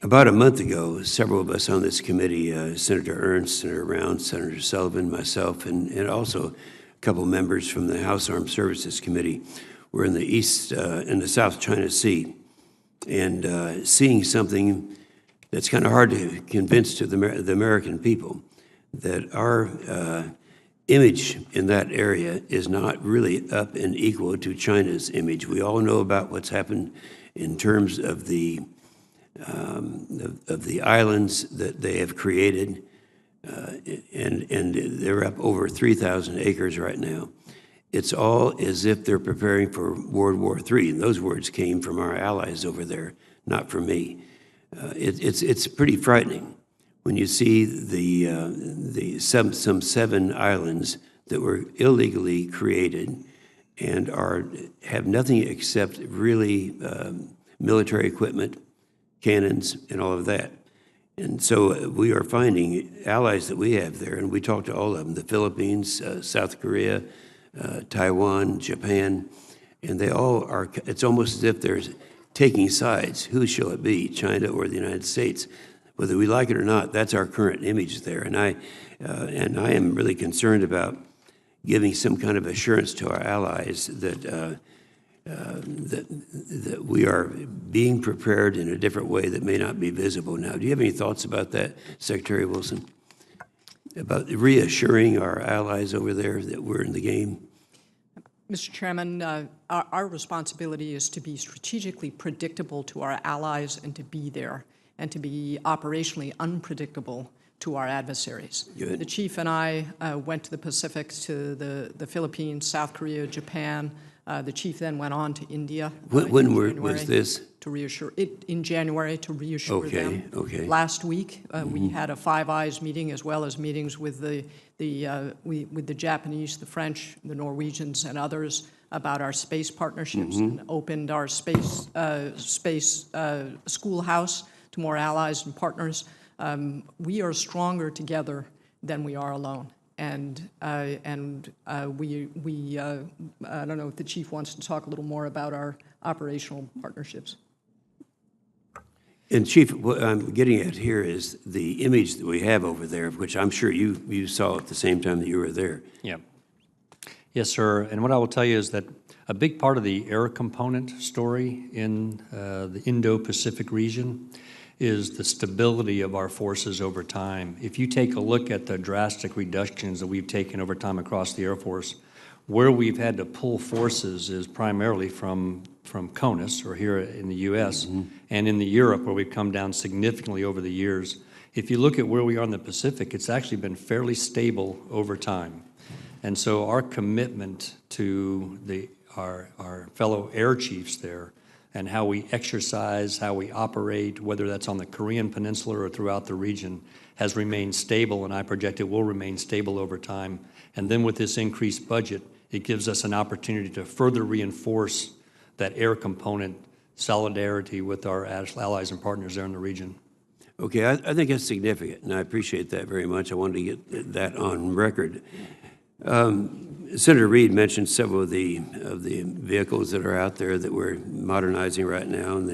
About a month ago, several of us on this committee, Senator Ernst, Senator Round, Senator Sullivan, myself, and also a couple members from the House Armed Services Committee were in the South China Sea, and seeing something that's kind of hard to convince to the American people, that our image in that area is not really up and equal to China's image. We all know about what's happened in terms of the islands that they have created, and they're up over 3,000 acres right now. It's all as if they're preparing for World War III, and those words came from our allies over there, not from me. It's pretty frightening when you see some 7 islands that were illegally created and have nothing except really military equipment, cannons, and all of that. And so we are finding allies that we have there, and we talked to all of them, the Philippines, South Korea, Taiwan, Japan, and they all are, it's almost as if they're taking sides. Who shall it be, China or the United States? Whether we like it or not, that's our current image there. And I am really concerned about giving some kind of assurance to our allies that we are being prepared in a different way that may not be visible now. Do you have any thoughts about that, Secretary Wilson? About reassuring our allies over there that we're in the game? Mr. Chairman, our responsibility is to be strategically predictable to our allies and to be there, and to be operationally unpredictable to our adversaries. Good. The Chief and I went to the Pacific, to the Philippines, South Korea, Japan. The Chief then went on to India. When was this? To reassure it in January, to reassure them. Okay. Last week we had a Five Eyes meeting, as well as meetings with the Japanese, the French, the Norwegians, and others about our space partnerships, and opened our space schoolhouse to more allies and partners. We are stronger together than we are alone. And I don't know if the Chief wants to talk a little more about our operational partnerships. And Chief, what I'm getting at here is the image that we have over there, which I'm sure you saw at the same time that you were there. Yeah. Yes, sir. And what I will tell you is that a big part of the air component story in the Indo-Pacific region is the stability of our forces over time. If you take a look at the drastic reductions that we've taken over time across the Air Force, where we've had to pull forces is primarily from CONUS, or here in the U.S., and in the Europe, where we've come down significantly over the years. If you look at where we are in the Pacific, it's actually been fairly stable over time. And so our commitment to our fellow air chiefs there, and how we exercise, how we operate, whether that's on the Korean Peninsula or throughout the region, has remained stable, and I project it will remain stable over time. And then with this increased budget, it gives us an opportunity to further reinforce that air component solidarity with our allies and partners there in the region. Okay, I think that's significant, and I appreciate that very much. I wanted to get that on record. Senator Reid mentioned several of the vehicles that are out there that we're modernizing right now, and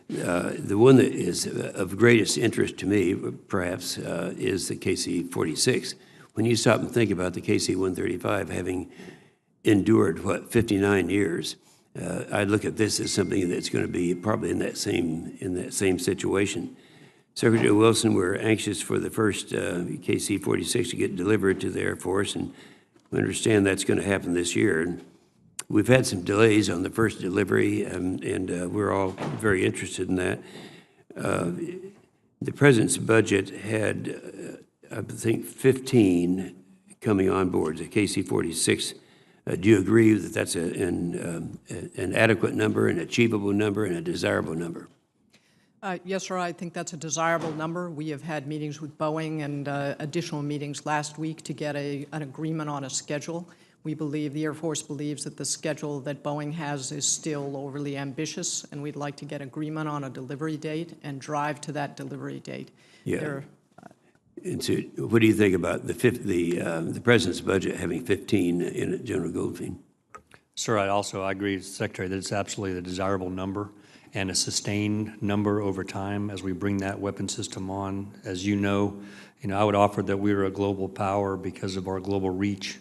the one that is of greatest interest to me, perhaps, is the KC-46. When you stop and think about the KC-135 having endured, 59 years, I look at this as something that's going to be probably in that same situation. Secretary Wilson, we're anxious for the first KC-46 to get delivered to the Air Force, and we understand that's going to happen this year. And we've had some delays on the first delivery, and we're all very interested in that. The President's budget had, I think, 15 coming on board, the KC-46. Do you agree that that's an adequate number, an achievable number, and a desirable number? Yes, sir, I think that's a desirable number. We have had meetings with Boeing and additional meetings last week to get an agreement on a schedule. We believe, the Air Force believes, that the schedule that Boeing has is still overly ambitious, and we'd like to get agreement on a delivery date and drive to that delivery date. Yeah. And so what do you think about the President's budget having 15 in it, General Goldfein? Sir, I agree with the Secretary that it's absolutely the desirable number. and a sustained number over time as we bring that weapon system on. As you know, I would offer that we're a global power because of our global reach,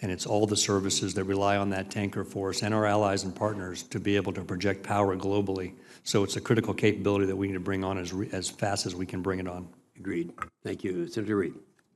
and it's all the services that rely on that tanker force and our allies and partners to be able to project power globally. So it's a critical capability that we need to bring on as fast as we can bring it on. Agreed. Thank you. Senator Reed.